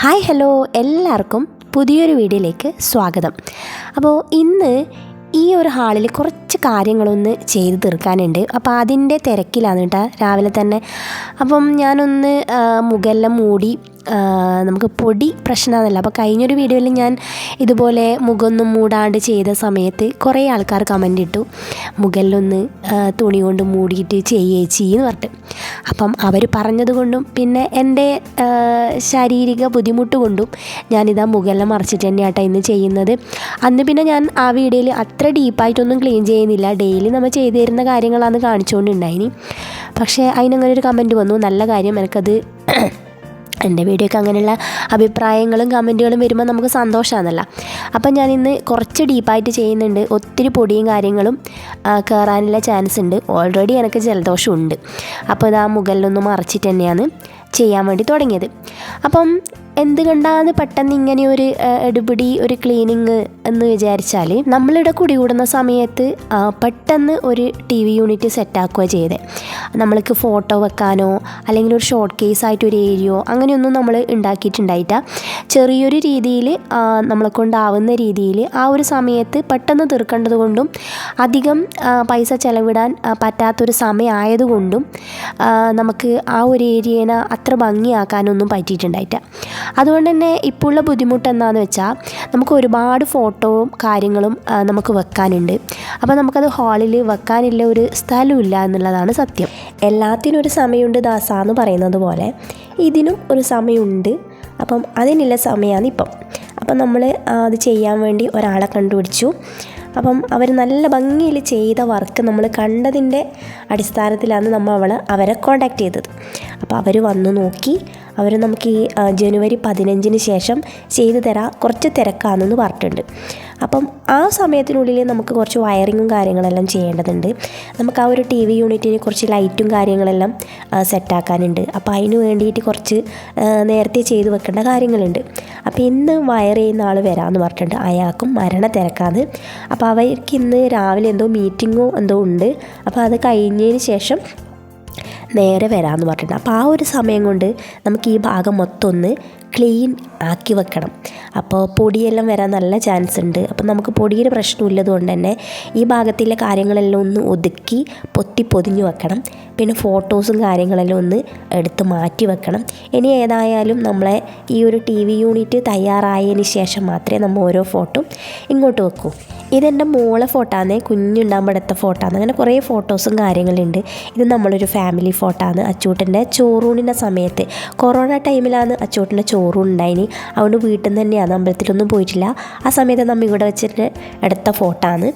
Hi hello എല്ലാവർക്കും പുതിയൊരു വീഡിയോയിലേക്ക് സ്വാഗതം. അപ്പോൾ ഇന്ന് ഈ ഒരു ഹാളിൽ കുറച്ച് കാര്യങ്ങളൊന്ന് ചെയ്ത് തീർക്കാനുണ്ട്. അപ്പോൾ അതിൻ്റെ തിരക്കിലാണ് കേട്ടോ രാവിലെ തന്നെ. അപ്പം ഞാനൊന്ന് മുഖെല്ലാം മൂടി, നമുക്ക് പൊടി പ്രശ്നമാണല്ലോ. അപ്പോൾ കഴിഞ്ഞൊരു വീഡിയോയിൽ ഞാൻ ഇതുപോലെ മുഖമൊന്നും മൂടാണ്ട് ചെയ്ത സമയത്ത് കുറേ ആൾക്കാർ കമൻ്റ് ഇട്ടു, മുഖെല്ലൊന്ന് തുണി കൊണ്ട് മൂടിയിട്ട് ചെയ്യേച്ചി എന്ന് പറഞ്ഞിട്ട്. അപ്പം അവർ പറഞ്ഞതുകൊണ്ടും പിന്നെ എൻ്റെ ശാരീരിക ബുദ്ധിമുട്ട് കൊണ്ടും ഞാനിതാ മുഖെല്ലാം മറച്ചിട്ട് തന്നെയാട്ടോ ഇന്ന് ചെയ്യുന്നത്. അന്ന് പിന്നെ ഞാൻ ആ വീഡിയോയിൽ അത്ര ഡീപ്പായിട്ടൊന്നും ക്ലീൻ ചെയ്യുന്നില്ല, ഡെയിലി നമ്മൾ ചെയ്തു തരുന്ന കാര്യങ്ങളാണ് കാണിച്ചുകൊണ്ടുണ്ടായിനി. പക്ഷേ അതിനങ്ങനെ ഒരു കമൻറ്റ് വന്നു, നല്ല കാര്യം, എനിക്കത് എൻ്റെ വീഡിയോക്ക് അങ്ങനെയുള്ള അഭിപ്രായങ്ങളും കമൻറ്റുകളും വരുമ്പോൾ നമുക്ക് സന്തോഷമാണല്ലോ. അപ്പം ഞാനിന്ന് കുറച്ച് ഡീപ്പായിട്ട് ചെയ്യുന്നുണ്ട്. ഒത്തിരി പൊടിയും കാര്യങ്ങളും കയറാനുള്ള ചാൻസ് ഉണ്ട്. ഓൾറെഡി എനിക്ക് ജലദോഷമുണ്ട്. അപ്പോൾ ഇത് ആ മുകളിലൊന്നും മറച്ചിട്ട് തന്നെയാണ് ചെയ്യാൻ വേണ്ടി തുടങ്ങിയത്. അപ്പം എന്തുകൊണ്ടാണ് പെട്ടെന്ന് ഇങ്ങനെ ഒരു എടുപിടി ഒരു ക്ലീനിങ് എന്ന് വിചാരിച്ചാൽ, നമ്മളിവിടെ കുടികൂടുന്ന സമയത്ത് പെട്ടെന്ന് ഒരു TV യൂണിറ്റ് സെറ്റാക്കുക ചെയ്തേ. നമ്മൾക്ക് ഫോട്ടോ വെക്കാനോ അല്ലെങ്കിൽ ഒരു ഷോർട്ട് കേസായിട്ട് ഒരു ഏരിയയോ അങ്ങനെയൊന്നും നമ്മൾ ഉണ്ടാക്കിയിട്ടുണ്ടായിട്ടാ. ചെറിയൊരു രീതിയിൽ നമ്മളെ കൊണ്ടാവുന്ന രീതിയിൽ ആ ഒരു സമയത്ത് പെട്ടെന്ന് തീർക്കേണ്ടത് കൊണ്ടും അധികം പൈസ ചിലവിടാൻ പറ്റാത്തൊരു സമയമായതുകൊണ്ടും നമുക്ക് ആ ഒരു ഏരിയനെ അത്ര ഭംഗിയാക്കാനൊന്നും പറ്റിയിട്ടുണ്ടായിട്ട. അതുകൊണ്ട് തന്നെ ഇപ്പോൾ ഉള്ള ബുദ്ധിമുട്ട് എന്താണെന്ന് വെച്ചാൽ, നമുക്ക് ഒരുപാട് ഫോട്ടോയും കാര്യങ്ങളും നമുക്ക് വെക്കാനുണ്ട്. അപ്പോൾ നമുക്കത് ഹാളിൽ വെക്കാനുള്ള ഒരു സ്ഥലമില്ല എന്നുള്ളതാണ് സത്യം. എല്ലാത്തിനും ഒരു സമയമുണ്ട് ദാസാന്ന് പറയുന്നത് പോലെ ഇതിനും ഒരു സമയമുണ്ട്. അപ്പം അതിനുള്ള സമയമാണ് ഇപ്പം. അപ്പം നമ്മൾ അത് ചെയ്യാൻ വേണ്ടി ഒരാളെ കണ്ടുപിടിച്ചു. അപ്പം അവർ നല്ല ഭംഗിയിൽ ചെയ്ത വർക്ക് നമ്മൾ കണ്ടതിൻ്റെ അടിസ്ഥാനത്തിലാണ് നമ്മൾ അവരെ കോണ്ടാക്ട് ചെയ്തത്. അപ്പോൾ അവർ വന്നു നോക്കി. അവർ നമുക്ക് ഈ ജനുവരി 15 ശേഷം ചെയ്തു തരാം, കുറച്ച് തിരക്കാണെന്ന് പറഞ്ഞിട്ടുണ്ട്. അപ്പം ആ സമയത്തിനുള്ളിൽ നമുക്ക് കുറച്ച് വയറിങ്ങും കാര്യങ്ങളെല്ലാം ചെയ്യേണ്ടതുണ്ട്. നമുക്ക് ആ ഒരു TV യൂണിറ്റിന് കുറച്ച് ലൈറ്റും കാര്യങ്ങളെല്ലാം സെറ്റാക്കാനുണ്ട്. അപ്പോൾ അതിന് വേണ്ടിയിട്ട് കുറച്ച് നേരത്തെ ചെയ്ത് വെക്കേണ്ട കാര്യങ്ങളുണ്ട്. അപ്പോൾ ഇന്ന് വയർ ചെയ്യുന്ന ആൾ വരാമെന്ന് പറഞ്ഞിട്ടുണ്ട്. അയാൾക്കും മരണ തിരക്കാണ്. അപ്പോൾ അവർക്ക് ഇന്ന് രാവിലെ എന്തോ മീറ്റിങ്ങോ എന്തോ ഉണ്ട്. അപ്പോൾ അത് കഴിഞ്ഞതിന് ശേഷം നേരെ വരാമെന്ന് പറഞ്ഞിട്ടുണ്ട്. അപ്പോൾ ആ ഒരു സമയം കൊണ്ട് നമുക്ക് ഈ ഭാഗം മൊത്തം ഒന്ന് ക്ലീൻ ആക്കി വെക്കണം. അപ്പോൾ പൊടിയെല്ലാം വരാൻ നല്ല ചാൻസ് ഉണ്ട്. അപ്പം നമുക്ക് പൊടിയുടെ പ്രശ്നമില്ലത് കൊണ്ട് തന്നെ ഈ ഭാഗത്തിലെ കാര്യങ്ങളെല്ലാം ഒന്ന് ഒതുക്കി പൊതിഞ്ഞ് വെക്കണം. പിന്നെ ഫോട്ടോസും കാര്യങ്ങളെല്ലാം ഒന്ന് എടുത്ത് മാറ്റി വെക്കണം. ഇനി ഏതായാലും നമ്മളെ ഈ ഒരു TV യൂണിറ്റ് തയ്യാറായതിന് ശേഷം മാത്രമേ നമ്മൾ ഓരോ ഫോട്ടോ ഇങ്ങോട്ട് വെക്കൂ. ഇതെൻ്റെ മോളെ ഫോട്ടോ ആണ്, കുഞ്ഞുണ്ടാകുമ്പോൾ എടുത്ത ഫോട്ടോ ആണ്. അങ്ങനെ കുറേ ഫോട്ടോസും കാര്യങ്ങളുണ്ട്. ഇത് നമ്മളൊരു ഫാമിലി ഫോട്ടോ ആണ്. അച്ചൂട്ടൻ്റെ ചോറൂണിൻ്റെ സമയത്ത്, കൊറോണ ടൈമിലാണ് അച്ചൂട്ടൻ്റെ ചോറൂണുണ്ടായിനി. അതുകൊണ്ട് വീട്ടിൽ നിന്ന് തന്നെയാണ്, അമ്പലത്തിലൊന്നും പോയിട്ടില്ല. ആ സമയത്ത് നമ്മൾ ഇവിടെ വെച്ചിട്ട് എടുത്ത ഫോട്ടോ ആണ്.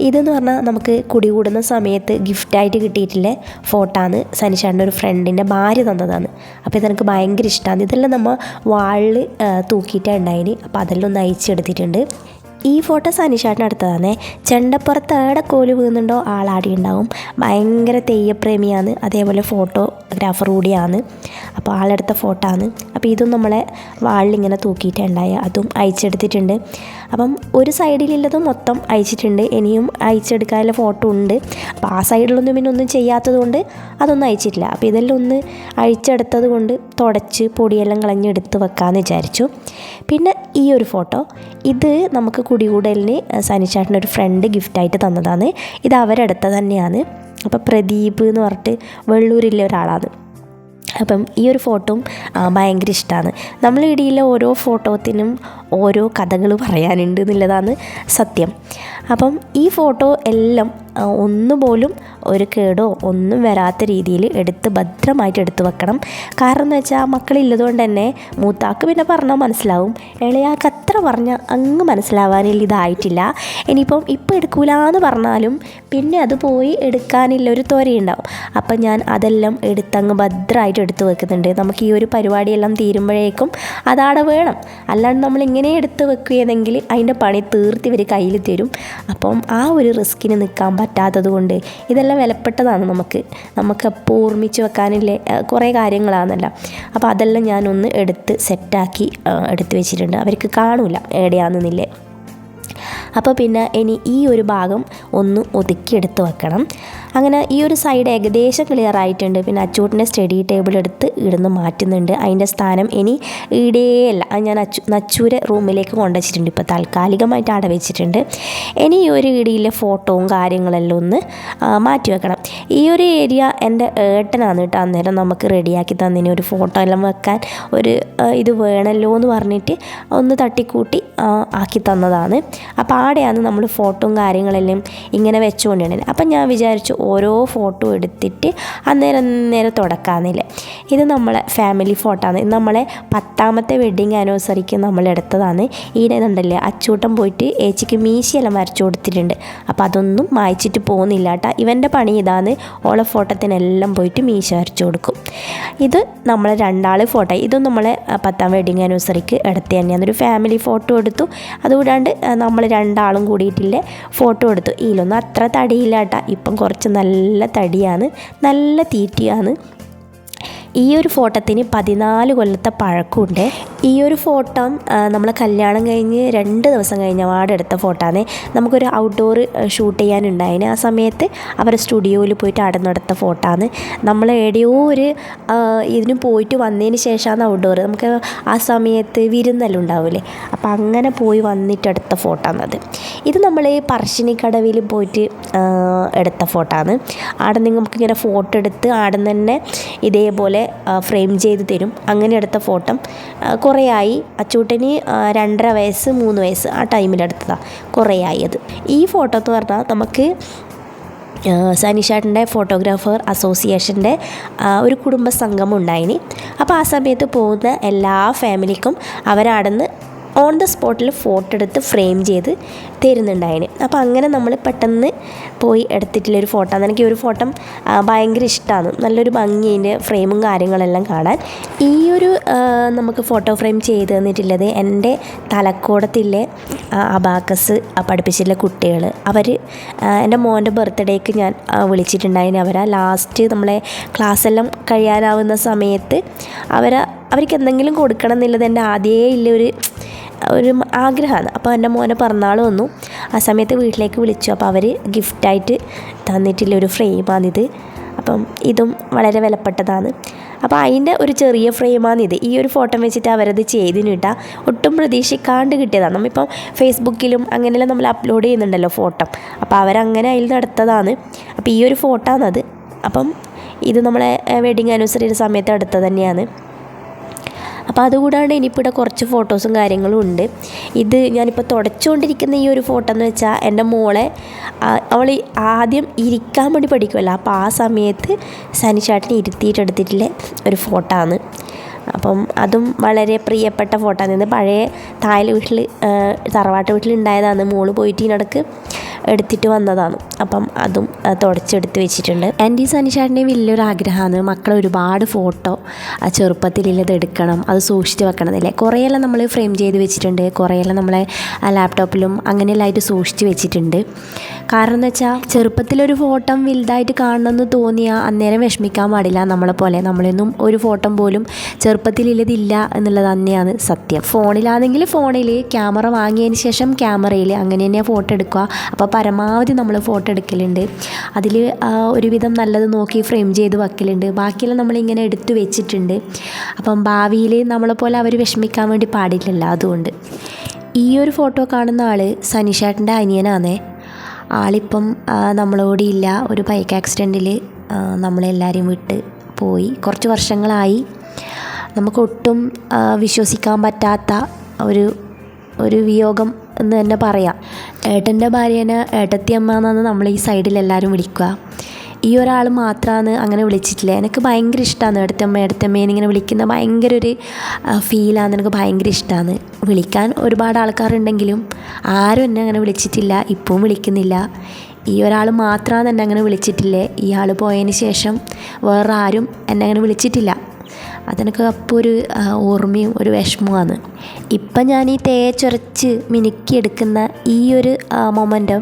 ഇതെന്ന് പറഞ്ഞാൽ നമുക്ക് കുടികൂടുന്ന സമയത്ത് ഗിഫ്റ്റായിട്ട് കിട്ടിയിട്ടുള്ള ഫോട്ടോ ആണ്. സനിഷാൻ്റെ ഒരു ഫ്രണ്ടിൻ്റെ ഭാര്യ തന്നതാണ്. അപ്പോൾ ഇതെനിക്ക് ഭയങ്കര ഇഷ്ടമാണ്. ഇതെല്ലാം നമ്മൾ വാളിൽ തൂക്കിയിട്ടാണ് ഉണ്ടായിന്. അപ്പോൾ അതെല്ലാം ഒന്ന് അയച്ചെടുത്തിട്ടുണ്ട്. ഈ ഫോട്ടോ സനിഷാട്ടിന് അടുത്തതാണ്. ചെണ്ടപ്പുറത്ത് ഏടെ കോല് വീഴുന്നുണ്ടോ ആളാടി ഉണ്ടാവും. ഭയങ്കര തെയ്യപ്രേമിയാണ്, അതേപോലെ ഫോട്ടോഗ്രാഫർ കൂടിയാണ്. അപ്പോൾ ആളെടുത്ത ഫോട്ടോ ആണ്. അപ്പോൾ ഇതും നമ്മളെ വാളിലിങ്ങനെ തൂക്കിയിട്ടുണ്ടായ അതും അയച്ചെടുത്തിട്ടുണ്ട്. അപ്പം ഒരു സൈഡിലുള്ളതും മൊത്തം അയച്ചിട്ടുണ്ട്. ഇനിയും അയച്ചെടുക്കാനുള്ള ഫോട്ടോ ഉണ്ട്. അപ്പോൾ ആ സൈഡിലൊന്നും പിന്നെ ഒന്നും ചെയ്യാത്തത് കൊണ്ട് അതൊന്നും അയച്ചിട്ടില്ല. അപ്പോൾ ഇതെല്ലാം ഒന്ന് അഴിച്ചെടുത്തത് കൊണ്ട് തുടച്ച് പൊടിയെല്ലാം കളഞ്ഞെടുത്ത് വെക്കാമെന്ന് വിചാരിച്ചു. പിന്നെ ഈ ഒരു ഫോട്ടോ, ഇത് നമുക്ക് കുടികൂടലിന് സനിച്ചാട്ടിൻ്റെ ഒരു ഫ്രണ്ട് ഗിഫ്റ്റായിട്ട് തന്നതാണ്. ഇത് അവരെടുത്ത തന്നെയാണ്. അപ്പോൾ പ്രദീപ് എന്ന് പറഞ്ഞിട്ട് വെള്ളൂരിലെ ഒരാളാണ്. അപ്പം ഈ ഒരു ഫോട്ടോയും ഭയങ്കര ഇഷ്ടമാണ്. നമ്മളിടയിലെ ഓരോ ഫോട്ടോത്തിനും ഓരോ കഥകൾ പറയാനുണ്ട് എന്നുള്ളതാണ് സത്യം. അപ്പം ഈ ഫോട്ടോ എല്ലാം ഒന്നുപോലും ഒരു കേടോ ഒന്നും വരാത്ത രീതിയിൽ ഭദ്രമായിട്ട് എടുത്ത് വെക്കണം. കാരണം എന്ന് വെച്ചാൽ മക്കളില്ലതുകൊണ്ട് തന്നെ മൂത്താക്ക് പിന്നെ പറഞ്ഞാൽ മനസ്സിലാവും, ഇളയാൾക്ക് അത്ര പറഞ്ഞാൽ അങ്ങ് മനസ്സിലാവാനില്ല, ഇതായിട്ടില്ല. ഇനിയിപ്പം ഇപ്പം എടുക്കൂലെന്ന് പറഞ്ഞാലും പിന്നെ അത് പോയി എടുക്കാനില്ല ഒരു ത്വരയുണ്ടാവും. അപ്പം ഞാൻ അതെല്ലാം എടുത്തങ്ങ് ഭദ്രമായിട്ട് എടുത്ത് വെക്കുന്നുണ്ട്. നമുക്ക് ഈ ഒരു പരിപാടിയെല്ലാം തീരുമ്പോഴേക്കും അതവിടെ വേണം. അല്ലാണ്ട് നമ്മളിങ്ങനെ എടുത്ത് വെക്കുകയാണെങ്കിൽ അതിൻ്റെ പണി തീർത്ത് ഇവർ കയ്യിൽ തരും. അപ്പം ആ ഒരു റിസ്കിന് നിൽക്കാൻ പറ്റാത്തത് കൊണ്ട് ഇതെല്ലാം വിലപ്പെട്ടതാണ്. നമുക്കെപ്പോൾ ഓർമ്മിച്ച് വെക്കാനില്ലേ കുറേ കാര്യങ്ങളാണല്ലോ. അപ്പോൾ അതെല്ലാം ഞാനൊന്ന് എടുത്ത് സെറ്റാക്കി എടുത്ത് വെച്ചിട്ടുണ്ട്. അവർക്ക് കാണൂല എവിടെയാണെന്നില്ലേ. അപ്പോൾ പിന്നെ ഇനി ഈ ഒരു ഭാഗം ഒന്ന് ഒതുക്കിയെടുത്ത് വെക്കണം. അങ്ങനെ ഈ ഒരു സൈഡ് ഏകദേശം ക്ലിയർ ആയിട്ടുണ്ട്. പിന്നെ അച്ചൂട്ടിൻ്റെ സ്റ്റഡി ടേബിൾ എടുത്ത് ഇടുന്ന് മാറ്റുന്നുണ്ട്. അതിൻ്റെ സ്ഥാനം ഇനി ഇടേയല്ല, അത് ഞാൻ നച്ചൂരെ റൂമിലേക്ക് കൊണ്ടുവച്ചിട്ടുണ്ട്. ഇപ്പോൾ താൽക്കാലികമായിട്ട് അവിടെ വെച്ചിട്ടുണ്ട്. ഇനി ഈ ഒരു ഇടിയിലെ ഫോട്ടോയും കാര്യങ്ങളെല്ലാം ഒന്ന് മാറ്റി വെക്കണം. ഈ ഒരു ഏരിയ എൻ്റെ ഏട്ടനാണ് കേട്ടോ അന്നേരം നമുക്ക് റെഡിയാക്കി തന്നിന്. ഒരു ഫോട്ടോ എല്ലാം വെക്കാൻ ഒരു ഇത് വേണമല്ലോ എന്ന് പറഞ്ഞിട്ട് ഒന്ന് തട്ടിക്കൂട്ടി ആക്കി തന്നതാണ്. അപ്പോൾ ആടെയാണ് നമ്മൾ ഫോട്ടോയും കാര്യങ്ങളെല്ലാം ഇങ്ങനെ വെച്ചുകൊണ്ടിരുന്നത്. അപ്പം ഞാൻ വിചാരിച്ചു ഓരോ ഫോട്ടോ എടുത്തിട്ട് അന്നേരം തുടക്കാമെന്നില്ലേ. ഇത് നമ്മളെ ഫാമിലി ഫോട്ടോ ആണ്. ഇത് നമ്മളെ 10ാമത്തെ വെഡ്ഡിങ് ആനിവേഴ്സറിക്ക് നമ്മൾ എടുത്തതാണ്. ഈടെ ഉണ്ടല്ലേ അച്ചൂട്ടൻ പോയിട്ട് ഏച്ചിക്ക് മീശയെല്ലാം വരച്ചു കൊടുത്തിട്ടുണ്ട്. അപ്പോൾ അതൊന്നും മായ്ച്ചിട്ട് പോകുന്നില്ല കേട്ടോ. ഇവൻ്റെ പണി ഇതാണ്, ഓളെ ഫോട്ടോത്തിനെല്ലാം പോയിട്ട് മീശ വരച്ചു കൊടുക്കും. ഇത് നമ്മളെ 2 ഫോട്ടോ. ഇതും നമ്മളെ 10ാം വെഡ്ഡിങ് ആനിവേഴ്സറിക്ക് എടുത്ത് തന്നെയാണ്. ഒരു ഫാമിലി ഫോട്ടോ എടുത്തു. അതുകൂടാണ്ട് നമ്മൾ 2 കൂടിയിട്ടില്ലേ ഫോട്ടോ എടുത്തു. ഇതിലൊന്നും അത്ര തടിയില്ല കേട്ടോ. ഇപ്പം കുറച്ച് നല്ല തടിയാണ്, നല്ല തീറ്റിയാണ്. ഈ ഒരു ഫോട്ടോത്തിന് 14 കൊല്ലത്തെ പഴക്കമുണ്ട്. ഈ ഒരു ഫോട്ടോ നമ്മൾ കല്യാണം കഴിഞ്ഞ് 2 ദിവസം കഴിഞ്ഞ വാടെടുത്ത ഫോട്ടോ ആണ്. നമുക്കൊരു ഔട്ട്ഡോർ ഷൂട്ട് ചെയ്യാനുണ്ടായിന്. ആ സമയത്ത് അവരുടെ സ്റ്റുഡിയോയിൽ പോയിട്ട് അവിടെ നടത്ത ഫോട്ടോ ആണ്. നമ്മൾ എവിടെയോ ഒരു ഇതിന് പോയിട്ട് വന്നതിന് ശേഷമാണ് ഔട്ട്ഡോർ. നമുക്ക് ആ സമയത്ത് വിരുന്നെല്ലാം ഉണ്ടാവില്ലേ, അപ്പോൾ അങ്ങനെ പോയി വന്നിട്ട് എടുത്ത ഫോട്ടോ ആണത്. ഇത് നമ്മൾ പറശ്ശിനിക്കടവിൽ പോയിട്ട് എടുത്ത ഫോട്ടോ ആണ്. അവിടെ നിന്ന് നമുക്കിങ്ങനെ ഫോട്ടോ എടുത്ത് അവിടെ നിന്ന് തന്നെ ഇതേപോലെ ഫ്രെയിം ചെയ്ത് തരും. അങ്ങനെ എടുത്ത ഫോട്ടോ കുറേ ആയി. അച്ചൂട്ടന് 2.5 വയസ്സ് 3 വയസ്സ് ആ ടൈമിലെടുത്തതാണ്. കുറേ ആയി അത്. ഈ ഫോട്ടോ എന്ന് പറഞ്ഞാൽ നമുക്ക് സനിഷേട്ടൻ്റെ ഫോട്ടോഗ്രാഫർ അസോസിയേഷൻ്റെ ഒരു കുടുംബ സംഗമം ഉണ്ടായിന്. അപ്പോൾ ആ സമയത്ത് പോകുന്ന എല്ലാ ഫാമിലിക്കും അവരവിടുന്ന് ഓൺ ദ സ്പോട്ടിൽ ഫോട്ടോ എടുത്ത് ഫ്രെയിം ചെയ്ത് തരുന്നുണ്ടായിന്. അപ്പോൾ അങ്ങനെ നമ്മൾ പെട്ടെന്ന് പോയി എടുത്തിട്ടുള്ളൊരു ഫോട്ടോ ആണ്. എനിക്ക് ഒരു ഫോട്ടോ ഭയങ്കര ഇഷ്ടമാണ്. നല്ലൊരു ഭംഗിൻ്റെ ഫ്രെയിമും കാര്യങ്ങളെല്ലാം കാണാൻ. ഈ ഒരു നമുക്ക് ഫോട്ടോ ഫ്രെയിം ചെയ്ത് തന്നിട്ടുള്ളത് എൻ്റെ തലക്കോടത്തിലെ അബാക്കസ് പഠിപ്പിച്ചിട്ടുള്ള കുട്ടികൾ. അവർ എൻ്റെ മോൻ്റെ ബർത്ത്ഡേക്ക് ഞാൻ വിളിച്ചിട്ടുണ്ടായിന്. അവരാ ലാസ്റ്റ് നമ്മളെ ക്ലാസ്സെല്ലാം കഴിയാനാവുന്ന സമയത്ത് അവർക്ക് എന്തെങ്കിലും കൊടുക്കണം എന്നുള്ളത് എൻ്റെ ആദ്യമേ ഒരു ആഗ്രഹമാണ്. അപ്പോൾ എൻ്റെ മോനെ പിറന്നാൾ വന്നു. ആ സമയത്ത് വീട്ടിലേക്ക് വിളിച്ചു. അപ്പോൾ അവർ ഗിഫ്റ്റായിട്ട് തന്നിട്ടുള്ളൊരു ഫ്രെയിമാണിത്. അപ്പം ഇതും വളരെ വിലപ്പെട്ടതാണ്. അപ്പോൾ അതിൻ്റെ ഒരു ചെറിയ ഫ്രെയിമാണിത്. ഈ ഒരു ഫോട്ടോ വെച്ചിട്ട് അവരത് ചെയ്തിട്ടാൽ ഒട്ടും പ്രതീക്ഷിക്കാണ്ട് കിട്ടിയതാണ്. നമ്മളിപ്പം ഫേസ്ബുക്കിലും അങ്ങനെയെല്ലാം നമ്മൾ അപ്ലോഡ് ചെയ്യുന്നുണ്ടല്ലോ ഫോട്ടോ. അപ്പോൾ അവരങ്ങനെ അതിൽ നടത്തതാണ്. അപ്പോൾ ഈ ഒരു ഫോട്ടോ ആണത്. അപ്പം ഇത് നമ്മളെ വെഡ്ഡിങ് ആനിവേഴ്സറിയുടെ സമയത്ത് എടുത്തത് തന്നെയാണ്. അപ്പോൾ അതുകൂടാണ്ട് ഇനിയിപ്പോൾ ഇവിടെ കുറച്ച് ഫോട്ടോസും കാര്യങ്ങളും ഉണ്ട്. ഇത് ഞാനിപ്പോൾ തുടച്ചുകൊണ്ടിരിക്കുന്ന ഈ ഒരു ഫോട്ടോ എന്ന് വെച്ചാൽ എൻ്റെ മോളെ അവൾ ആദ്യം ഇരിക്കാൻ വേണ്ടി പഠിക്കുമല്ലോ, അപ്പോൾ ആ സമയത്ത് സനിഷേട്ടനെ ഇരുത്തിയിട്ടെടുത്തിട്ടുള്ള ഒരു ഫോട്ടോ ആണ്. അപ്പം അതും വളരെ പ്രിയപ്പെട്ട ഫോട്ടോ ആണ്. പഴയ തായൽ വീട്ടിൽ തറവാട്ട് വീട്ടിലുണ്ടായതാണ്. മോള് പോയിട്ട് ഇതിനിടക്ക് എടുത്തിട്ട് വന്നതാണ്. അപ്പം അതും തുടച്ചെടുത്ത് വെച്ചിട്ടുണ്ട്. എൻ്റെ ഈ സനിഷേട്ടൻ്റെ വലിയൊരു ആഗ്രഹമാണ് മക്കളെ ഒരുപാട് ഫോട്ടോ ചെറുപ്പത്തിലുള്ളത് എടുക്കണം, അത് സൂക്ഷിച്ച് വെക്കണം എന്നില്ലേ. കുറേയെല്ലാം നമ്മൾ ഫ്രെയിം ചെയ്ത് വെച്ചിട്ടുണ്ട്, കുറേയെല്ലാം നമ്മളെ ലാപ്ടോപ്പിലും അങ്ങനെയെല്ലാം ആയിട്ട് സൂക്ഷിച്ച് വെച്ചിട്ടുണ്ട്. കാരണം എന്ന് വെച്ചാൽ ചെറുപ്പത്തിലൊരു ഫോട്ടോ വലുതായിട്ട് കാണണമെന്ന് തോന്നിയാൽ അന്നേരം വിഷമിക്കാൻ പാടില്ല. നമ്മളെപ്പോലെ നമ്മളൊന്നും ഒരു ഫോട്ടോ പോലും ചെറുപ്പത്തിലുള്ളതില്ല എന്നുള്ളത് തന്നെയാണ് സത്യം. ഫോണിലാണെങ്കിൽ ഫോണിൽ, ക്യാമറ വാങ്ങിയതിന് ശേഷം ക്യാമറയിൽ അങ്ങനെ തന്നെ ഫോട്ടോ എടുക്കുക. അപ്പോൾ പരമാവധി നമ്മൾ ഫോട്ടോ എടുക്കലുണ്ട്. അതിൽ ഒരുവിധം നല്ലത് നോക്കി ഫ്രെയിം ചെയ്ത് വെക്കലുണ്ട്. ബാക്കിയെല്ലാം നമ്മളിങ്ങനെ എടുത്ത് വെച്ചിട്ടുണ്ട്. അപ്പം ഭാവിയിൽ നമ്മളെപ്പോലെ അവർ വിഷമിക്കാൻ വേണ്ടി പാടില്ലല്ലോ. അതുകൊണ്ട് ഈ ഒരു ഫോട്ടോ കാണുന്ന ആൾ സനിഷേട്ടൻ്റെ അനിയനാണേ. ആളിപ്പം നമ്മളോടില്ല. ഒരു ബൈക്ക് ആക്സിഡൻറ്റിൽ നമ്മളെല്ലാവരും വിട്ട് പോയി. കുറച്ച് വർഷങ്ങളായി. നമുക്കൊട്ടും വിശ്വസിക്കാൻ പറ്റാത്ത ഒരു വിയോഗം എന്ന് തന്നെ പറയാം. ഏട്ടൻ്റെ ഭാര്യേനെ ഏട്ടത്തിയമ്മ എന്നാണ് നമ്മൾ ഈ സൈഡിലെല്ലാവരും വിളിക്കുക. ഈ ഒരാൾ മാത്രമാണ് അങ്ങനെ വിളിച്ചിട്ടില്ല. എനിക്ക് ഭയങ്കര ഇഷ്ടമാണ് ഏട്ടത്തിയമ്മേനെ ഇങ്ങനെ വിളിക്കുന്ന ഭയങ്കര ഒരു ഫീലാണ്. എനിക്ക് ഭയങ്കര ഇഷ്ടമാണ്. വിളിക്കാൻ ഒരുപാട് ആൾക്കാരുണ്ടെങ്കിലും ആരും എന്നെ അങ്ങനെ വിളിച്ചിട്ടില്ല, ഇപ്പവും വിളിക്കുന്നില്ല. ഈ ഒരാൾ മാത്രമാണ് എന്നെ അങ്ങനെ വിളിച്ചിട്ടില്ലേ. ഇയാൾ പോയതിന് ശേഷം വേറെ ആരും എന്നെ അങ്ങനെ വിളിച്ചിട്ടില്ല. അതെനിക്ക് അപ്പോൾ ഒരു ഓർമ്മയും ഒരു വിഷമവുമാണ്. ഇപ്പം ഞാൻ ഈ തേച്ചൊരച്ച് മിനുക്കിയെടുക്കുന്ന ഈ ഒരു മൊമെൻറ്റം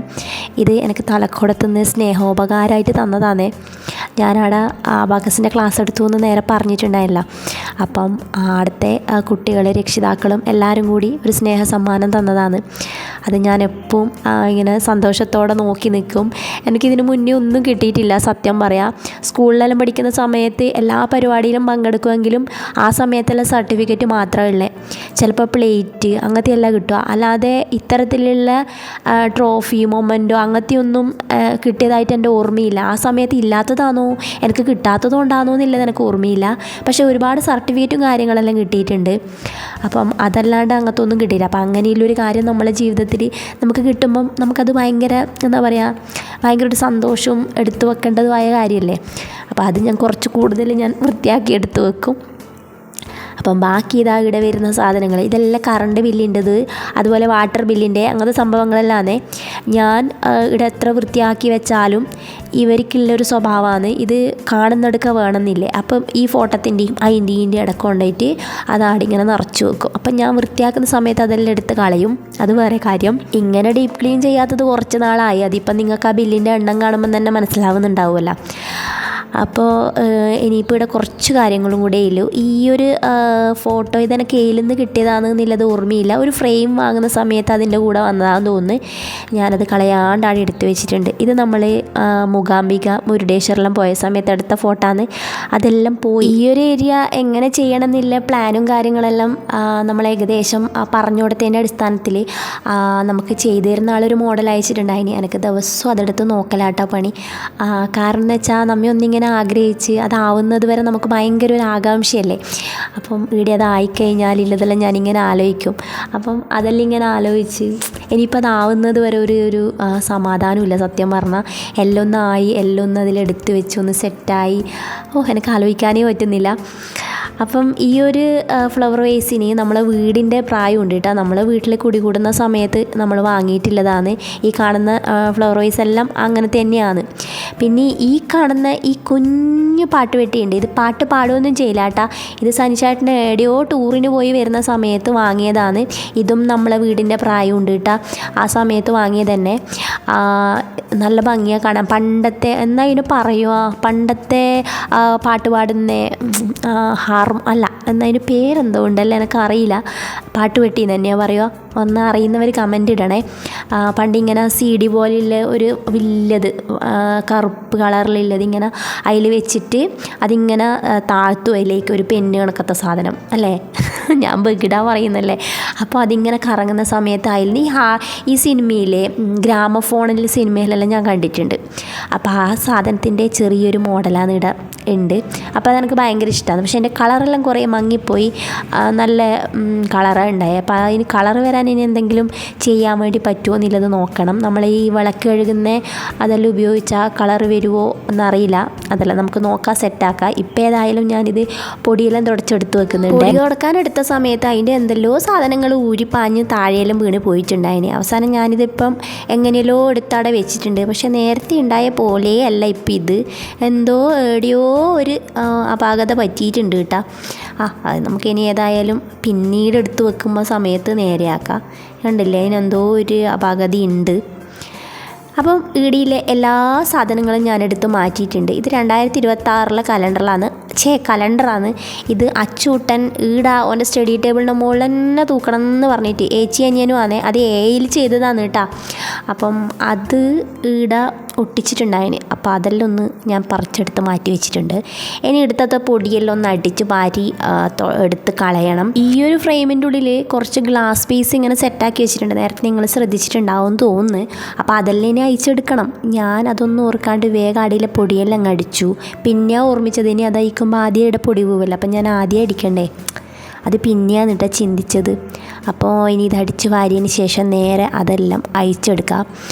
ഇത് എനിക്ക് തലക്കോടത്തുനിന്ന് സ്നേഹോപകാരമായിട്ട് തന്നതാണ്. ഞാനവിടെ അബാക്കസിൻ്റെ ക്ലാസ് എടുത്തു എന്ന് നേരെ പറഞ്ഞിട്ടുണ്ടായില്ല. അപ്പം അവിടുത്തെ കുട്ടികൾ, രക്ഷിതാക്കളും എല്ലാവരും കൂടി ഒരു സ്നേഹ സമ്മാനം തന്നതാണ്. അത് ഞാൻ എപ്പോഴും ഇങ്ങനെ സന്തോഷത്തോടെ നോക്കി നിൽക്കും. എനിക്കിതിന് മുന്നേ ഒന്നും കിട്ടിയിട്ടില്ല സത്യം പറയാം. സ്കൂളിലെല്ലാം പഠിക്കുന്ന സമയത്ത് എല്ലാ പരിപാടിയിലും പങ്കെടുക്കുമെങ്കിലും ആ സമയത്തെല്ലാം സർട്ടിഫിക്കറ്റ് മാത്രമേ ഉള്ളൂ. ചിലപ്പോൾ പ്ലേറ്റ് അങ്ങനത്തെ എല്ലാം കിട്ടുക, അല്ലാതെ ഇത്തരത്തിലുള്ള ട്രോഫി മൊമെൻറ്റോ അങ്ങനത്തെ ഒന്നും കിട്ടിയതായിട്ട് എൻ്റെ ഓർമ്മയില്ല. ആ സമയത്ത് ഇല്ലാത്തതാണോ എനിക്ക് കിട്ടാത്തതുകൊണ്ടാണോ എന്നുള്ളത് എനിക്ക് ഓർമ്മയില്ല. പക്ഷേ ഒരുപാട് സർട്ടിഫിക്കറ്റും കാര്യങ്ങളെല്ലാം കിട്ടിയിട്ടുണ്ട്. അപ്പം അതല്ലാണ്ട് അങ്ങനത്തെ ഒന്നും കിട്ടിയില്ല. അപ്പം അങ്ങനെയുള്ളൊരു കാര്യം നമ്മളെ ജീവിതത്തിൽ നമുക്ക് കിട്ടുമ്പം നമുക്കത് ഭയങ്കര എന്താ പറയുക, ഭയങ്കര ഒരു സന്തോഷവും എടുത്തു വെക്കേണ്ടതുമായ കാര്യമല്ലേ. അപ്പോൾ അത് ഞാൻ കുറച്ച് കൂടുതൽ ഞാൻ വൃത്തിയാക്കി എടുത്തു വെക്കും. അപ്പം ബാക്കി ഇവിടെ വരുന്ന സാധനങ്ങൾ ഇതെല്ലാം കറണ്ട് ബില്ലിൻ്റെത്, അതുപോലെ വാട്ടർ ബില്ലിൻ്റെ അങ്ങനത്തെ സംഭവങ്ങളെല്ലാമാണ്. ഞാൻ ഇവിടെ എത്ര വൃത്തിയാക്കി വെച്ചാലും ഇവർക്കുള്ളൊരു സ്വഭാവമാണ് ഇത് കാണുന്നെടുക്കുക വേണമെന്നില്ലേ. അപ്പം ഈ ഫോട്ടത്തിൻ്റെയും അതിൻ്റെയും ഇടയ്ക്ക് കൊണ്ടുപോയിട്ട് അതാടിങ്ങനെ നിറച്ച് വെക്കും. അപ്പം ഞാൻ വൃത്തിയാക്കുന്ന സമയത്ത് അതെല്ലാം എടുത്ത് കളയും. അത് വേറെ കാര്യം. ഇങ്ങനെ ഡീപ്പ് ക്ലീൻ ചെയ്യാത്തത് കുറച്ച് നാളായി. അതിപ്പം നിങ്ങൾക്ക് ആ ബില്ലിൻ്റെ എണ്ണം കാണുമ്പം തന്നെ മനസ്സിലാവുന്നുണ്ടാവുമല്ലോ. അപ്പോൾ ഇനിയിപ്പോൾ ഇവിടെ കുറച്ച് കാര്യങ്ങളും കൂടെ ഉള്ളൂ. ഈ ഒരു ഫോട്ടോ ഇതെനിക്ക് കയ്യിൽ നിന്ന് കിട്ടിയതാണെന്നുള്ളത് ഓർമ്മയില്ല. ഒരു ഫ്രെയിം വാങ്ങുന്ന സമയത്ത് അതിൻ്റെ കൂടെ വന്നതാണെന്ന് തോന്നുന്നു. ഞാനത് കളയാണ്ടാണ് എടുത്ത് വെച്ചിട്ടുണ്ട്. ഇത് നമ്മൾ മൂകാംബിക മുരുടേശ്വരെല്ലാം പോയ സമയത്ത് എടുത്ത ഫോട്ടോ ആണ്. അതെല്ലാം പോയി. ഈ ഒരു ഏരിയ എങ്ങനെ ചെയ്യണം എന്നില്ല പ്ലാനും കാര്യങ്ങളെല്ലാം നമ്മൾ ഏകദേശം പറഞ്ഞു കൊടുത്തതിൻ്റെ അടിസ്ഥാനത്തിൽ നമുക്ക് ചെയ്തു തരുന്ന ആളൊരു മോഡൽ അയച്ചിട്ടുണ്ടായിന്. എനിക്ക് ദിവസവും അതെടുത്ത് നോക്കലാട്ടോ പണി. കാരണം എന്ന് വെച്ചാൽ നമ്മ ഒന്നിങ്ങനെ ആഗ്രഹിച്ച് അതാവുന്നത് വരെ നമുക്ക് ഭയങ്കര ഒരു ആകാംക്ഷയല്ലേ. അപ്പം ഇവിടെ അതായിക്കഴിഞ്ഞാൽ ഇല്ലതെല്ലാം ഞാനിങ്ങനെ ആലോചിക്കും. അപ്പം അതെല്ലാം ഇങ്ങനെ ആലോചിച്ച് ഇനിയിപ്പോൾ അതാവുന്നത് വരെ ഒരു സമാധാനമില്ല സത്യം പറഞ്ഞാൽ. എല്ലാം ഒന്നായി, എല്ലാം ഒന്ന് അതിലെടുത്ത് വെച്ച് ഒന്ന് സെറ്റായി. എനിക്ക് ആലോചിക്കാനേ പറ്റുന്നില്ല. അപ്പം ഈ ഒരു ഫ്ലവർ വേസിന് നമ്മളെ വീടിൻ്റെ പ്രായമുണ്ട് കേട്ടോ. നമ്മളെ വീട്ടിൽ കുടികൂടുന്ന സമയത്ത് നമ്മൾ വാങ്ങിയിട്ടുള്ളതാണ്. ഈ കാണുന്ന ഫ്ലവർ വേസ് എല്ലാം അങ്ങനെ തന്നെയാണ്. പിന്നെ ഈ കാണുന്ന ഈ കുഞ്ഞു പാട്ട് പെട്ടിയുണ്ട്. ഇത് പാട്ട് പാടുകയൊന്നും ചെയ്യില്ല കേട്ടോ. ഇത് സനിച്ചേട്ടൻ്റെ എവിടെയോ ടൂറിന് പോയി വരുന്ന സമയത്ത് വാങ്ങിയതാണ്. ഇതും നമ്മളെ വീടിൻ്റെ പ്രായമുണ്ട് കേട്ടോ. ആ സമയത്ത് വാങ്ങിയത് തന്നെ. നല്ല ഭംഗിയാണ് കാണാൻ. പണ്ടത്തെ എന്നാ ഇതിന് പറയുക, പണ്ടത്തെ പാട്ട് പാടുന്ന അല്ല എന്നാൽ അതിന് പേരെന്തോ ഉണ്ടല്ലോ, എനിക്കറിയില്ല. പാട്ടുപെട്ടി തന്നെയാണ് പറയുക. ഒന്ന് അറിയുന്നവർ കമൻ്റ് ഇടണേ. പണ്ടിങ്ങനെ CD പോലെയുള്ള ഒരു വലിയത് കറുപ്പ് കളറിലുള്ളത് ഇങ്ങനെ അതിൽ വെച്ചിട്ട് അതിങ്ങനെ താഴ്ത്തു അതിലേക്ക് ഒരു പെണ്ണ് കണക്കത്തെ സാധനം അല്ലേ, ഞാൻ ബഗിട പറയുന്നല്ലേ. അപ്പോൾ അതിങ്ങനെ കറങ്ങുന്ന സമയത്ത് അതിൽ ഈ സിനിമയിലെ ഗ്രാമഫോണിൽ സിനിമയിലെല്ലാം ഞാൻ കണ്ടിട്ടുണ്ട്. അപ്പോൾ ആ സാധനത്തിൻ്റെ ചെറിയൊരു മോഡലാണ് ഇവിടെ ഉണ്ട്. അപ്പോൾ അതെനിക്ക് ഭയങ്കര ഇഷ്ടമാണ്. പക്ഷേ എൻ്റെ കളറെല്ലാം കുറേ മങ്ങിപ്പോയി. നല്ല കളറാണ് ഉണ്ടായത്. അപ്പോൾ അതിന് കളർ വരാൻ ഇനി എന്തെങ്കിലും ചെയ്യാൻ വേണ്ടി പറ്റുമോ എന്നുള്ളത് നോക്കണം. നമ്മൾ ഈ വിളക്ക് കഴുകുന്ന അതെല്ലാം ഉപയോഗിച്ചാൽ കളർ വരുമോ എന്നറിയില്ല. അതെല്ലാം നമുക്ക് നോക്കാം, സെറ്റാക്കാം. ഇപ്പോൾ ഏതായാലും ഞാനിത് പൊടിയെല്ലാം തുടച്ചെടുത്ത് വെക്കുന്നുണ്ട്. പൊടി തുടക്കാൻ എടുത്ത സമയത്ത് അതിൻ്റെ എന്തെല്ലോ സാധനങ്ങൾ ഊരിപ്പാഞ്ഞ് താഴെയെല്ലാം വീണ് പോയിട്ടുണ്ടായിന്. അവസാനം ഞാനിതിപ്പം എങ്ങനെയല്ലോ എടുത്തവിടെ വെച്ചിട്ടുണ്ട്. പക്ഷേ നേരത്തെ ഉണ്ടായ പോലെ അല്ല ഇപ്പം ഇത്. എന്തോ എവിടെയോ ഒരു അപാകത പറ്റിയിട്ടുണ്ട് കേട്ടോ. അത് നമുക്കിനി ഏതായാലും പിന്നീട് എടുത്ത് വെക്കുമ്പോൾ സമയത്ത് നേരെയാക്കാം. കണ്ടില്ലേ, അതിനെന്തോ ഒരു അപാകത ഉണ്ട്. അപ്പം ഈടിയിലെ എല്ലാ സാധനങ്ങളും ഞാനെടുത്ത് മാറ്റിയിട്ടുണ്ട്. ഇത് 2026 കലണ്ടറാണ്. ഇത് അച്ചൂട്ടൻ ഓൻ്റെ സ്റ്റഡി ടേബിളിൻ്റെ മുകളിൽ തന്നെ തൂക്കണം എന്ന് പറഞ്ഞിട്ട് ഏച്ചി അനിയനും ആണ് അത് ഏയിൽ ചെയ്തതാണ് കേട്ടോ. അപ്പം അത് ഒട്ടിച്ചിട്ടുണ്ടായിന്. അപ്പോൾ അതെല്ലാം ഒന്ന് ഞാൻ പറിച്ചെടുത്ത് മാറ്റി വെച്ചിട്ടുണ്ട്. ഇനി എടുത്തത് പൊടിയെല്ലാം ഒന്ന് അടിച്ച് പാരി എടുത്ത് കളയണം. ഈ ഒരു ഫ്രെയിമിൻ്റെ ഉള്ളിൽ കുറച്ച് ഗ്ലാസ് പീസ് ഇങ്ങനെ സെറ്റാക്കി വെച്ചിട്ടുണ്ട്. നേരത്തെ നിങ്ങൾ ശ്രദ്ധിച്ചിട്ടുണ്ടാവും തോന്നുന്നു. അപ്പോൾ അതെല്ലാം ഇനി അയച്ചെടുക്കണം. ഞാൻ അതൊന്നും ഓർക്കാണ്ട് വേഗം അടിയിലെ പൊടിയെല്ലാം അടിച്ചു. പിന്നെ ഓർമ്മിച്ചത് ഇനി അത് അയക്കുമ്പോൾ ആദ്യം ഇവിടെ പൊടി പോവില്ല. അപ്പം ഞാൻ ആദ്യം അടിക്കണ്ടേ, അത് പിന്നെയാണ് കേട്ടോ ചിന്തിച്ചത്. അപ്പോൾ ഇനി ഇത് അടിച്ച് വാരിയതിന് ശേഷം നേരെ അതെല്ലാം അയച്ചെടുക്കാം.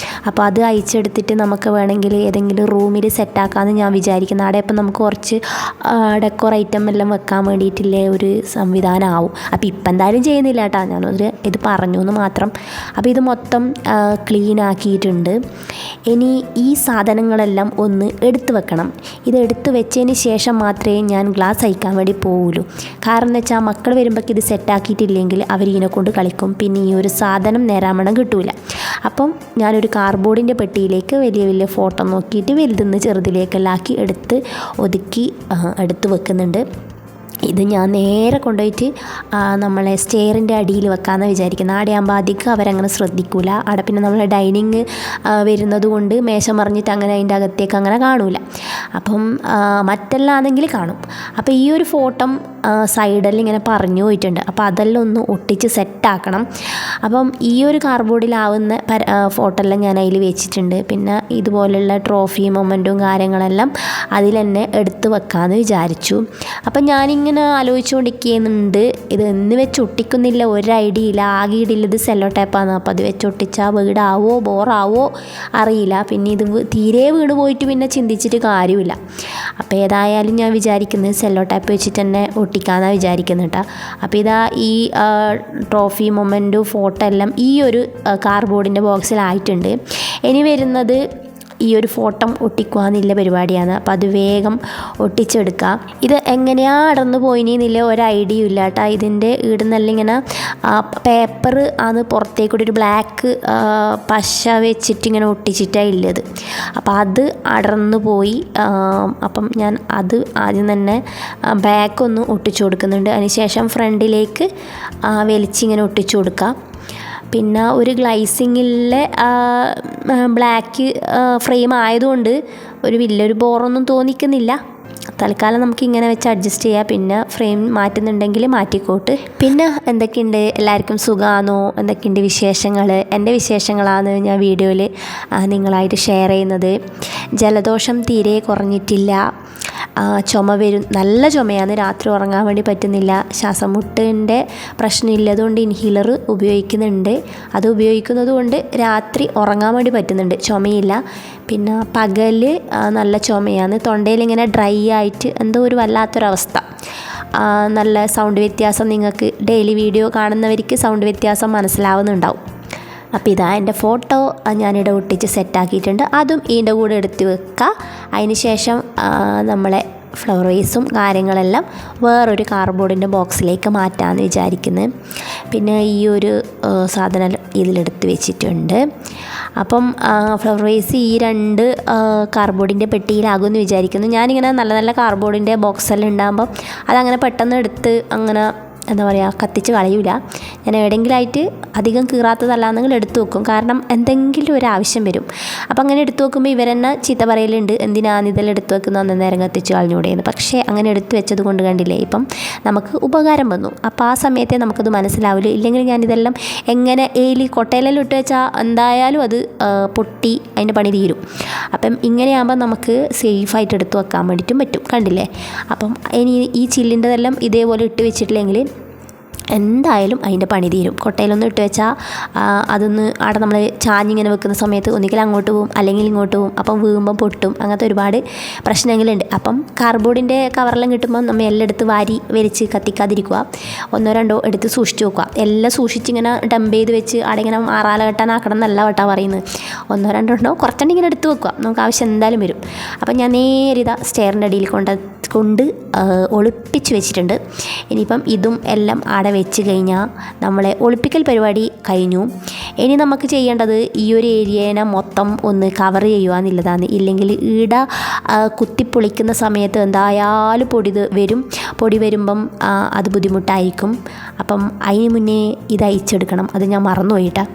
അപ്പോൾ അത് അയച്ചെടുത്തിട്ട് നമുക്ക് വേണമെങ്കിൽ ഏതെങ്കിലും റൂമിൽ സെറ്റാക്കാമെന്ന് ഞാൻ വിചാരിക്കുന്നു. അവിടെ ഇപ്പം നമുക്ക് കുറച്ച് ഡെക്കോർ ഐറ്റം എല്ലാം വെക്കാൻ വേണ്ടിയിട്ടുള്ള ഒരു സംവിധാനമാവും. അപ്പോൾ ഇപ്പം എന്തായാലും ചെയ്യുന്നില്ല കേട്ടോ, ഇത് പറഞ്ഞു എന്ന് മാത്രം. അപ്പോൾ ഇത് മൊത്തം ക്ലീൻ ആക്കിയിട്ടുണ്ട്. ഇനി ഈ സാധനങ്ങളെല്ലാം ഒന്ന് എടുത്ത് വെക്കണം. ഇത് എടുത്ത് വെച്ചതിന് ശേഷം മാത്രമേ ഞാൻ ഗ്ലാസ് അയക്കാൻ വേണ്ടി പോവുള്ളൂ. കാരണം എന്ന് വെച്ചാൽ മക്കൾ വരുമ്പോൾ ഇത് സെറ്റാക്കിയിട്ടില്ലെങ്കിൽ അവരിതിനെ കൊണ്ട് കളിക്കും. പിന്നെ ഈ ഒരു സാധനം നേരാമണം കിട്ടൂല. അപ്പം ഞാനൊരു കാർഡ്ബോർഡിൻ്റെ പെട്ടിയിലേക്ക് വലിയ വലിയ ഫോട്ടോ നോക്കിയിട്ട് വലുതെന്ന് ചെറുതിലേക്കെല്ലാം ആക്കി എടുത്ത് ഒതുക്കി എടുത്ത് വെക്കുന്നുണ്ട്. ഇത് ഞാൻ നേരെ കൊണ്ടുപോയിട്ട് നമ്മളെ സ്റ്റെയറിൻ്റെ അടിയിൽ വെക്കാമെന്ന് വിചാരിക്കുന്നത്. ആടെയാകുമ്പോൾ അധികം അവരങ്ങനെ ശ്രദ്ധിക്കില്ല. അവിടെ പിന്നെ നമ്മൾ ഡൈനിങ് വരുന്നത് കൊണ്ട് മേശ മറിഞ്ഞിട്ട് അങ്ങനെ അതിൻ്റെ അകത്തേക്ക് അങ്ങനെ കാണൂല. അപ്പം മറ്റെല്ലാം ആണെങ്കിൽ കാണും. അപ്പോൾ ഈ ഒരു ഫോട്ടോ സൈഡിൽ ഇങ്ങനെ പറഞ്ഞു പോയിട്ടുണ്ട്. അപ്പോൾ അതെല്ലാം ഒന്ന് ഒട്ടിച്ച് സെറ്റാക്കണം. അപ്പം ഈ ഒരു കാർഡ്ബോർഡിലാവുന്ന ഫോട്ടോ എല്ലാം ഞാൻ അതിൽ വെച്ചിട്ടുണ്ട്. പിന്നെ ഇതുപോലുള്ള ട്രോഫി മൊമെൻറ്റും കാര്യങ്ങളെല്ലാം അതിൽ തന്നെ എടുത്ത് വെക്കാമെന്ന് വിചാരിച്ചു. അപ്പം ഞാനിങ്ങനെ ആലോചിച്ചുകൊണ്ടിരിക്കുന്നുണ്ട്, ഇത് എന്ന് വെച്ച് ഒട്ടിക്കുന്നില്ല, ഒരു ഐഡിയ ഇല്ല. ആകെ ഇടില്ല ഇത് സെല്ലോ ടേപ്പാണ്. അപ്പോൾ അത് വെച്ച് ഒട്ടിച്ചാൽ വീടാവോ ബോറാവോ അറിയില്ല. പിന്നെ ഇത് തീരെ വീട് പോയിട്ട് പിന്നെ ചിന്തിച്ചിട്ട് കാര്യമില്ല. അപ്പോൾ ഏതായാലും ഞാൻ വിചാരിക്കുന്നത് സെല്ലോ ടേപ്പ് വെച്ചിട്ട് തന്നെ ഒട്ടിക്കാമെന്നാണ് വിചാരിക്കുന്നത് കേട്ടോ. അപ്പോൾ ഇതാ ഈ ട്രോഫി മൊമെൻറ്റും ഫോട്ടോ എല്ലാം ഈ ഒരു കാർഡ്ബോർഡിൻ്റെ ബോക്സിലായിട്ടുണ്ട്. ഇനി വരുന്നത് ഈ ഒരു ഫോട്ടോ ഒട്ടിക്കുക എന്നുള്ള പരിപാടിയാണ്. അപ്പോൾ അത് വേഗം ഒട്ടിച്ചെടുക്കുക. ഇത് എങ്ങനെയാണ് അടർന്നു പോയിനിന്നില്ല ഒരു ഐഡിയ ഇല്ല കേട്ടോ. ഇതിൻ്റെ ഇടുന്നെല്ലാം ഇങ്ങനെ പേപ്പർ ആണ് പുറത്തേക്കൂടി ഒരു ബ്ലാക്ക് പശ വെച്ചിട്ട് ഇങ്ങനെ ഒട്ടിച്ചിട്ടാണ് ഉള്ളത്. അപ്പോൾ അത് അടർന്നു പോയി. അപ്പം ഞാൻ അത് ആദ്യം തന്നെ ബാക്കൊന്ന് ഒട്ടിച്ചു കൊടുക്കുന്നുണ്ട്. അതിനുശേഷം ഫ്രണ്ടിലേക്ക് വലിച്ചിങ്ങനെ ഒട്ടിച്ചു കൊടുക്കുക. പിന്നെ ഒരു ഗ്ലൈസിങ്ങിലെ ബ്ലാക്ക് ഫ്രെയിം ആയതുകൊണ്ട് ഒരു വലിയൊരു ബോറൊന്നും തോന്നിക്കുന്നില്ല. തൽക്കാലം നമുക്ക് ഇങ്ങനെ വെച്ച് അഡ്ജസ്റ്റ് ചെയ്യാം. പിന്നെ ഫ്രെയിം മാറ്റുന്നുണ്ടെങ്കിൽ മാറ്റിക്കോട്ട്. പിന്നെ എന്തൊക്കെയുണ്ട്, എല്ലാവർക്കും സുഖമാണോ, എന്തൊക്കെയുണ്ട് വിശേഷങ്ങൾ? എൻ്റെ വിശേഷങ്ങളാണ് ഞാൻ വീഡിയോയിൽ നിങ്ങളായിട്ട് ഷെയർ ചെയ്യുന്നത്. ജലദോഷം തീരെ കുറഞ്ഞിട്ടില്ല. ചുമ വരും, നല്ല ചുമയാണ്. രാത്രി ഉറങ്ങാൻ വേണ്ടി പറ്റുന്നില്ല. ശ്വാസം മുട്ടിൻ്റെ പ്രശ്നമില്ലതുകൊണ്ട് ഇൻഹീലർ ഉപയോഗിക്കുന്നുണ്ട്. അത് ഉപയോഗിക്കുന്നത് കൊണ്ട് രാത്രി ഉറങ്ങാൻ വേണ്ടി പറ്റുന്നുണ്ട്, ചുമയില്ല. പിന്നെ പകൽ നല്ല ചുമയാണ്. തൊണ്ടയിലിങ്ങനെ ഡ്രൈ ആയിട്ട് എന്തോ ഒരു വല്ലാത്തൊരവസ്ഥ. നല്ല സൗണ്ട് വ്യത്യാസം, നിങ്ങൾക്ക് ഡെയിലി വീഡിയോ കാണുന്നവർക്ക് സൗണ്ട് വ്യത്യാസം മനസ്സിലാവുന്നുണ്ടാവും. അപ്പോൾ ഇതാ എൻ്റെ ഫോട്ടോ ഞാനിവിടെ ഒട്ടിച്ച് സെറ്റാക്കിയിട്ടുണ്ട്. അതും ഇതിൻ്റെ കൂടെ എടുത്ത് വെക്കുക. അതിന് ശേഷം നമ്മളെ ഫ്ലവർ വേസും കാര്യങ്ങളെല്ലാം വേറൊരു കാർഡ്ബോർഡിൻ്റെ ബോക്സിലേക്ക് മാറ്റാമെന്ന് വിചാരിക്കുന്നത്. പിന്നെ ഈ ഒരു സാധനം ഇതിലെടുത്ത് വെച്ചിട്ടുണ്ട്. അപ്പം ഫ്ലവർ വേസ് ഈ 2 കാർഡ്ബോർഡിൻ്റെ പെട്ടിയിലാകുമെന്ന് വിചാരിക്കുന്നു. ഞാനിങ്ങനെ നല്ല നല്ല കാർഡ്ബോർഡിൻ്റെ ബോക്സെല്ലാം ഉണ്ടാകുമ്പം അതങ്ങനെ പെട്ടെന്ന് എടുത്ത് അങ്ങനെ എന്താ പറയുക കത്തിച്ച് കളയില്ല. ഞാൻ എവിടെയെങ്കിലുമായിട്ട് അധികം കീറാത്തതല്ലാന്നെങ്കിൽ എടുത്തു വെക്കും. കാരണം എന്തെങ്കിലും ഒരു ആവശ്യം വരും. അപ്പോൾ അങ്ങനെ എടുത്തു വെക്കുമ്പോൾ ഇവരെന്നെ ചീത്ത പറയലുണ്ട്, എന്തിനാണ് ഇതെല്ലാം എടുത്തു വെക്കുന്നത്, അന്നേരം കത്തിച്ച് കളഞ്ഞൂടെയെന്ന്. പക്ഷേ അങ്ങനെ എടുത്തു വെച്ചത് കൊണ്ട് കണ്ടില്ലേ ഇപ്പം നമുക്ക് ഉപകാരം വന്നു. അപ്പോൾ ആ സമയത്തെ നമുക്കത് മനസ്സിലാവില്ല. ഇല്ലെങ്കിൽ ഞാനിതെല്ലാം എങ്ങനെ കൊട്ടയിലെല്ലാം ഇട്ട് വെച്ചാൽ എന്തായാലും അത് പൊട്ടി അതിൻ്റെ പണി തീരും. അപ്പം ഇങ്ങനെയാകുമ്പോൾ നമുക്ക് സേഫായിട്ട് എടുത്തു വെക്കാൻ വേണ്ടിയിട്ടും പറ്റും. കണ്ടില്ലേ? അപ്പം ഇനി ഈ ചില്ലിൻ്റെതെല്ലാം ഇതേപോലെ ഇട്ട് വെച്ചിട്ടില്ലെങ്കിൽ എന്തായാലും അതിൻ്റെ പണി തീരും. കൊട്ടയിലൊന്നും ഇട്ട് വെച്ചാൽ അതൊന്ന് അവിടെ നമ്മൾ ചാഞ്ഞിങ്ങനെ വെക്കുന്ന സമയത്ത് ഒന്നുകിൽ അങ്ങോട്ട് പോവും അല്ലെങ്കിൽ ഇങ്ങോട്ട് പോവും. അപ്പം വീഴുമ്പം പൊട്ടും. അങ്ങനത്തെ ഒരുപാട് പ്രശ്നങ്ങളുണ്ട്. അപ്പം കാർഡ്ബോർഡിൻ്റെ കവറെല്ലാം കിട്ടുമ്പം നമ്മൾ എല്ലാം എടുത്ത് വാരി വലിച്ച് കത്തിക്കാതിരിക്കുക. 1-2 എടുത്ത് സൂക്ഷിച്ച് വെക്കുക. എല്ലാം സൂക്ഷിച്ചിങ്ങനെ ഡംപ് ചെയ്ത് വെച്ച് അവിടെ ഇങ്ങനെ മാറാല കെട്ടാനാക്കണം എന്നല്ല വട്ടാ പറയുന്നത്. 1-2 കുറച്ചെണ്ണം ഇങ്ങനെ എടുത്ത് വെക്കുക. നമുക്ക് ആവശ്യം എന്തായാലും വരും. അപ്പം ഞാൻ നേരെ ഇതാ സ്റ്റെയറിൻ്റെ അടിയിൽ കൊണ്ട് ഒളിപ്പിച്ച് വെച്ചിട്ടുണ്ട്. ഇനിയിപ്പം ഇതും എല്ലാം ആടെ വെച്ച് കഴിഞ്ഞാൽ നമ്മളെ ഒളിപ്പിക്കൽ പരിപാടി കഴിഞ്ഞു. ഇനി നമുക്ക് ചെയ്യേണ്ടത് ഈ ഒരു ഏരിയേനെ മൊത്തം ഒന്ന് കവർ ചെയ്യുക എന്നുള്ളതാണ്. ഇല്ലെങ്കിൽ ഈട കുത്തിപ്പൊളിക്കുന്ന സമയത്ത് എന്തായാലും പൊടി വരുമ്പം അത് ബുദ്ധിമുട്ടായിരിക്കും. അപ്പം അതിന് മുന്നേ ഇത് അയച്ചെടുക്കണം. അത് ഞാൻ മറന്നുപോയിട്ടാ.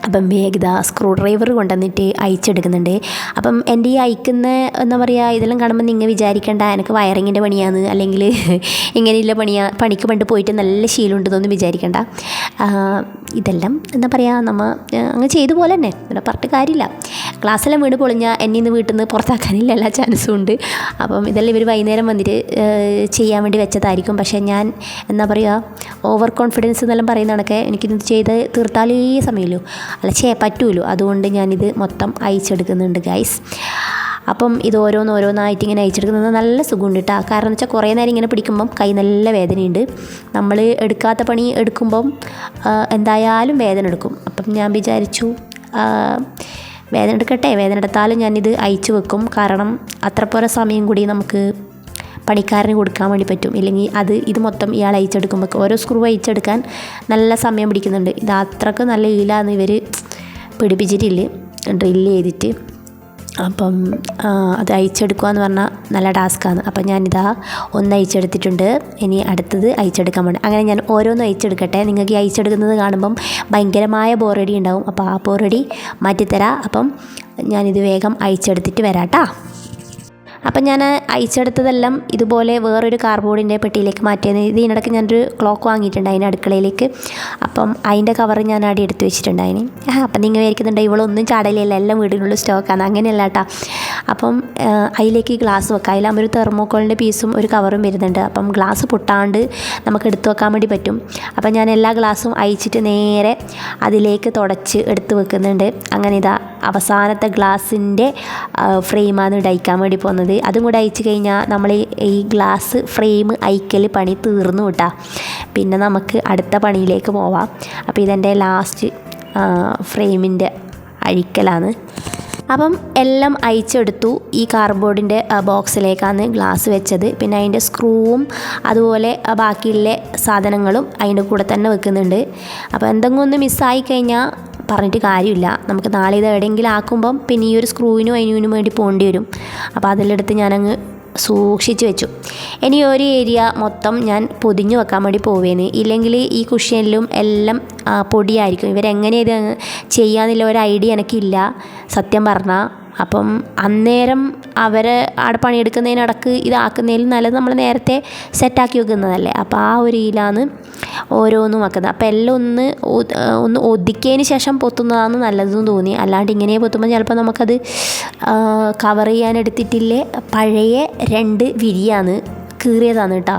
അപ്പം വേഗത സ്ക്രൂ ഡ്രൈവർ കൊണ്ടുവന്നിട്ട് അയച്ചെടുക്കുന്നുണ്ട്. അപ്പം എൻ്റെ ഈ അയക്കുന്ന എന്താ പറയുക ഇതെല്ലാം കാണുമ്പോൾ നിങ്ങൾ വിചാരിക്കേണ്ട എനിക്ക് വയറിങ്ങിൻ്റെ പണിയാണ് അല്ലെങ്കിൽ ഇങ്ങനെയുള്ള പണിക്ക് പണ്ട് പോയിട്ട് നല്ല ശീലമുണ്ടെന്നൊന്നും വിചാരിക്കേണ്ട. ഇതെല്ലാം എന്താ പറയുക നമ്മൾ അങ്ങ് ചെയ്തു പോലെ തന്നെ ഇവിടെ പറഞ്ഞിട്ട് കാര്യമില്ല. ക്ലാസ്സെല്ലാം വീട് പൊളിഞ്ഞാൽ എന്നെ ഇന്ന് വീട്ടിൽ നിന്ന് പുറത്താക്കാനില്ല എല്ലാ ചാൻസും ഉണ്ട്. അപ്പം ഇതെല്ലാം ഇവർ വൈകുന്നേരം വന്നിട്ട് ചെയ്യാൻ വേണ്ടി വെച്ചതായിരിക്കും. പക്ഷേ ഞാൻ എന്താ പറയുക ഓവർ കോൺഫിഡൻസ് എന്നെല്ലാം പറയുന്ന കണക്കെ എനിക്കിത് ചെയ്ത് തീർത്താലേ സമയമുള്ളൂ, അല്ല പറ്റുമല്ലോ. അതുകൊണ്ട് ഞാനിത് മൊത്തം അയച്ചെടുക്കുന്നുണ്ട് ഗൈസ്. അപ്പം ഇത് ഓരോന്നായിട്ട് ഇങ്ങനെ അയച്ചെടുക്കുന്നത് നല്ല സുഖമുണ്ട് കേട്ടോ. കാരണം എന്ന് വെച്ചാൽ കുറേ നേരം ഇങ്ങനെ പിടിക്കുമ്പം കൈ നല്ല വേദനയുണ്ട്. നമ്മൾ എടുക്കാത്ത പണി എടുക്കുമ്പം എന്തായാലും വേദന എടുക്കും. അപ്പം ഞാൻ വിചാരിച്ചു വേദന എടുത്താലും ഞാനിത് അയച്ചു വെക്കും. കാരണം അത്രപോലെ സമയം കൂടി നമുക്ക് പണിക്കാരന് കൊടുക്കാൻ വേണ്ടി പറ്റും. ഇല്ലെങ്കിൽ ഇത് മൊത്തം ഇയാൾ അയച്ചെടുക്കുമ്പോൾ ഓരോ സ്ക്രൂ അയച്ചെടുക്കാൻ നല്ല സമയം പിടിക്കുന്നുണ്ട്. ഇത് അത്രക്ക് നല്ല ഈലാന്ന് ഇവർ പിടിപ്പിച്ചിട്ടില്ല ഡ്രില്ല് ചെയ്തിട്ട്. അപ്പം അത് അയച്ചെടുക്കുക എന്ന് പറഞ്ഞാൽ നല്ല ടാസ്ക്കാണ്. അപ്പം ഞാനിതാ ഒന്ന് അയച്ചെടുത്തിട്ടുണ്ട്, ഇനി അടുത്തത് അയച്ചെടുക്കാൻ വേണ്ടി. അങ്ങനെ ഞാൻ ഓരോന്നും അയച്ചെടുക്കട്ടെ. നിങ്ങൾക്ക് ഈ അയച്ചെടുക്കുന്നത് കാണുമ്പം ഭയങ്കരമായ ബോറടി ഉണ്ടാവും. അപ്പോൾ ആ ബോറടി മാറ്റിത്തരാം. അപ്പം ഞാനിത് വേഗം അയച്ചെടുത്തിട്ട് വരാം കേട്ടോ. അപ്പം ഞാൻ അയച്ചെടുത്തതെല്ലാം ഇതുപോലെ വേറൊരു കാർഡ്ബോർഡിൻ്റെ പെട്ടിയിലേക്ക് മാറ്റിയത്. ഇതിനിടയ്ക്ക് ഞാനൊരു ക്ലോക്ക് വാങ്ങിയിട്ടുണ്ട് അതിന് അടുക്കളയിലേക്ക്. അപ്പം അതിൻ്റെ കവർ ഞാൻ അവിടെ എടുത്ത് വെച്ചിട്ടുണ്ട് അതിന്. അപ്പം നിങ്ങൾ വിചാരിക്കുന്നുണ്ട് ഇവളൊന്നും ചാടലില്ല, എല്ലാം വീടിനുള്ള സ്റ്റോക്കാണ്. അങ്ങനെയല്ല കേട്ടോ. അപ്പം അതിലേക്ക് ഗ്ലാസ് വെക്കാം. അതിലാകുമ്പോൾ ഒരു തെർമോക്കോളിൻ്റെ പീസും ഒരു കവറും വരുന്നുണ്ട്. അപ്പം ഗ്ലാസ് പൊട്ടാണ്ട് നമുക്ക് എടുത്തു വെക്കാൻ വേണ്ടി പറ്റും. അപ്പം ഞാൻ എല്ലാ ഗ്ലാസും അയച്ചിട്ട് നേരെ അതിലേക്ക് തുടച്ച് എടുത്ത് വെക്കുന്നുണ്ട്. അങ്ങനെ ഇതാ അവസാനത്തെ ഗ്ലാസിൻ്റെ ഫ്രെയിമാണ് ഇടയ്ക്കാൻ വേണ്ടി പോകുന്നത്. അതും കൂടെ അയച്ചു കഴിഞ്ഞാൽ നമ്മൾ ഈ ഗ്ലാസ് ഫ്രെയിം അയക്കൽ പണി തീർന്നു കേട്ടോ. പിന്നെ നമുക്ക് അടുത്ത പണിയിലേക്ക് പോവാം. അപ്പോൾ ഇതെൻ്റെ ലാസ്റ്റ് ഫ്രെയിമിൻ്റെ അഴിക്കലാണ്. അപ്പം എല്ലാം അയച്ചെടുത്തു. ഈ കാർഡ്ബോർഡിൻ്റെ ബോക്സിലേക്കാണ് ഗ്ലാസ് വെച്ചത്. പിന്നെ അതിൻ്റെ സ്ക്രൂവും അതുപോലെ ബാക്കിയുള്ള സാധനങ്ങളും അതിൻ്റെ കൂടെ തന്നെ വെക്കുന്നുണ്ട്. അപ്പോൾ എന്തെങ്കിലും ഒന്ന് മിസ്സായി കഴിഞ്ഞാൽ പറഞ്ഞിട്ട് കാര്യമില്ല. നമുക്ക് നാളെ ഇത് എവിടെയെങ്കിലും ആക്കുമ്പം പിന്നെ ഈ ഒരു സ്ക്രൂവിനും അതിനും വേണ്ടി പോകേണ്ടി വരും. അപ്പോൾ അതിലെടുത്ത് ഞാനങ്ങ് സൂക്ഷിച്ച് വെച്ചു. ഇനി ഒരു ഏരിയ മൊത്തം ഞാൻ പൊതിഞ്ഞ് വെക്കാൻ വേണ്ടി പോവേന്ന്. ഇല്ലെങ്കിൽ ഈ കുഷ്യനിലും എല്ലാം പൊടിയായിരിക്കും. ഇവരെങ്ങനെ ഇത് ചെയ്യാന്നുള്ള ഒരു ഐഡിയ എനിക്കില്ല സത്യം പറഞ്ഞാൽ. അപ്പം അന്നേരം അവരെ അവിടെ പണിയെടുക്കുന്നതിനിടക്ക് ഇതാക്കുന്നതിലും നല്ലത് നമ്മൾ നേരത്തെ സെറ്റാക്കി വെക്കുന്നതല്ലേ. അപ്പോൾ ആ ഒരു ഇതിലാണ് ഓരോന്നും വെക്കുന്നത്. അപ്പോൾ എല്ലാം ഒന്ന് ഒതുക്കിയതിന് ശേഷം പൊത്തുന്നതാണ് നല്ലതെന്ന് തോന്നി. അല്ലാണ്ട് ഇങ്ങനെ പൊത്തുമ്പോൾ ചിലപ്പോൾ നമുക്കത് കവർ ചെയ്യാൻ എടുത്തിട്ടില്ലേ പഴയ 2 വിരിയാണ് കീറിയതാണ് കേട്ടോ.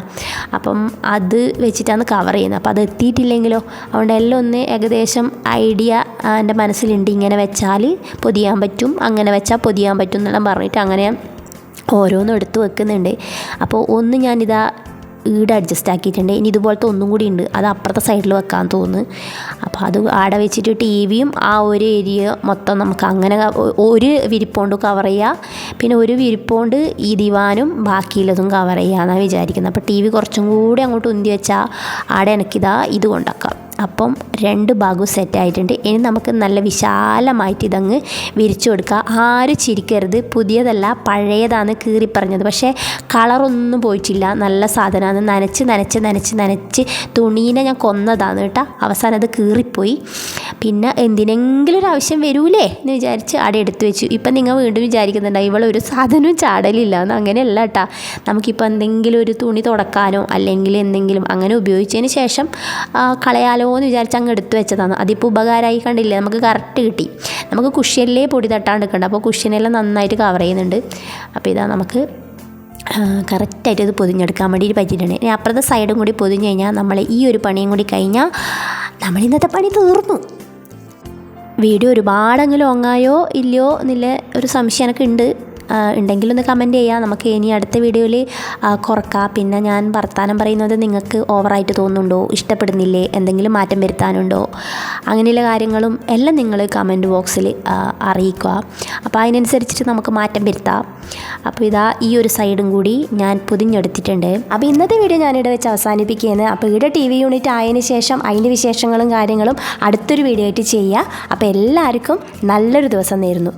അപ്പം അത് വെച്ചിട്ടാണ് കവർ ചെയ്യുന്നത്. അപ്പോൾ അത് എത്തിയിട്ടില്ലെങ്കിലോ, അതുകൊണ്ട് എല്ലാം ഒന്ന് ഏകദേശം ഐഡിയ എൻ്റെ മനസ്സിലുണ്ട്. ഇങ്ങനെ വെച്ചാൽ പൊതിയാൻ പറ്റും, അങ്ങനെ വെച്ചാൽ പൊതിയാൻ പറ്റും എന്നെല്ലാം പറഞ്ഞിട്ട് അങ്ങനെ ഓരോന്നും എടുത്ത് വെക്കുന്നുണ്ട്. അപ്പോൾ ഒന്ന് ഞാനിതാ ഈടെ അഡ്ജസ്റ്റ് ആക്കിയിട്ടുണ്ട്. ഇനി ഇതുപോലത്തെ ഒന്നും കൂടി ഉണ്ട്, അത് അപ്പുറത്തെ സൈഡിൽ വെക്കാൻ തോന്നുന്നു. അപ്പോൾ അത് ആടെ വെച്ചിട്ട് ടി വിയും ആ ഒരു ഏരിയ മൊത്തം നമുക്ക് അങ്ങനെ ഒരു വിരിപ്പോണ്ട് കവർ ചെയ്യുക. പിന്നെ ഒരു വിരിപ്പോണ്ട് ഈ ദിവാനും ബാക്കിയുള്ളതും കവർ ചെയ്യാമെന്നാണ് വിചാരിക്കുന്നത്. അപ്പോൾ ടി വി കുറച്ചും കൂടി അങ്ങോട്ട് ഉന്തി വെച്ചാൽ ആടെ എനിക്കിതാ ഇത് കൊണ്ടാക്കാം. അപ്പം 2 ഭാഗവും സെറ്റായിട്ടുണ്ട്. ഇനി നമുക്ക് നല്ല വിശാലമായിട്ട് ഇതങ്ങ് വിരിച്ചു കൊടുക്കുക. ആരും ചിരിക്കരുത്, പുതിയതല്ല പഴയതാണ് കീറിപ്പറഞ്ഞത്. പക്ഷേ കളറൊന്നും പോയിട്ടില്ല, നല്ല സാധനമാണ്. നനച്ച് തുണീനെ ഞാൻ കൊന്നതാണ് കേട്ടോ. അവസാനം അത് കീറിപ്പോയി. പിന്നെ എന്തിനെങ്കിലും ഒരു ആവശ്യം വരൂലേ എന്ന് വിചാരിച്ച് അവിടെ എടുത്തു വെച്ചു. ഇപ്പം നിങ്ങൾ വീണ്ടും വിചാരിക്കുന്നുണ്ടാവും ഇവളൊരു സാധനവും ചാടലില്ല എന്ന്. അങ്ങനെയല്ല കേട്ടോ. നമുക്കിപ്പോൾ എന്തെങ്കിലും ഒരു തുണി തുടക്കാനോ അല്ലെങ്കിൽ എന്തെങ്കിലും അങ്ങനെ ഉപയോഗിച്ചതിന് ശേഷം കളയാലോ എന്ന് വിചാരിച്ച് അങ്ങ് എടുത്തു വെച്ചതാണ്. അതിപ്പോൾ ഉപകാരമായി കണ്ടില്ലേ, നമുക്ക് കറക്റ്റ് കിട്ടി. നമുക്ക് കുഷ്യനിലേ പൊടി തട്ടാണ്ട് നിൽക്കണ്ട. അപ്പോൾ കുഷ്യനെല്ലാം നന്നായിട്ട് കവർ ചെയ്യുന്നുണ്ട്. അപ്പോൾ ഇതാ നമുക്ക് കറക്റ്റായിട്ട് ഇത് പൊതിഞ്ഞെടുക്കാൻ വേണ്ടിയിട്ട് പറ്റിയിട്ടുണ്ട്. ഇനി അപ്പുറത്തെ സൈഡും കൂടി പൊതിഞ്ഞ് കഴിഞ്ഞാൽ നമ്മൾ ഈ ഒരു പണിയും കൂടി കഴിഞ്ഞാൽ നമ്മൾ ഇന്നത്തെ പണി തീർന്നു. വീഡിയോ ഒരുപാടെങ്കിലും ലോങ്ങായോ ഇല്ലയോ എന്നുള്ള ഒരു സംശയം എനിക്കുണ്ട്. ഉണ്ടെങ്കിലൊന്ന് കമൻറ്റ് ചെയ്യുക. നമുക്ക് ഇനി അടുത്ത വീഡിയോയിൽ കുറക്കാം. പിന്നെ ഞാൻ വർത്താനം പറയുന്നത് നിങ്ങൾക്ക് ഓവറായിട്ട് തോന്നുന്നുണ്ടോ, ഇഷ്ടപ്പെടുന്നില്ലേ, എന്തെങ്കിലും മാറ്റം വരുത്താനുണ്ടോ, അങ്ങനെയുള്ള കാര്യങ്ങളും എല്ലാം നിങ്ങൾ കമൻറ്റ് ബോക്സിൽ അറിയിക്കുക. അപ്പോൾ അതിനനുസരിച്ചിട്ട് നമുക്ക് മാറ്റം വരുത്താം. അപ്പോൾ ഇതാ ഈ ഒരു സൈഡും കൂടി ഞാൻ പൊതിഞ്ഞെടുത്തിട്ടുണ്ട്. അപ്പോൾ ഇന്നത്തെ വീഡിയോ ഞാനിവിടെ വെച്ച് അവസാനിപ്പിക്കുകയാണ്. അപ്പോൾ ഇവിടെ ടി വി യൂണിറ്റ് ആയതിനു ശേഷം അതിൻ്റെ വിശേഷങ്ങളും കാര്യങ്ങളും അടുത്തൊരു വീഡിയോ ആയിട്ട് ചെയ്യുക. അപ്പോൾ എല്ലാവർക്കും നല്ലൊരു ദിവസം നേരുന്നു.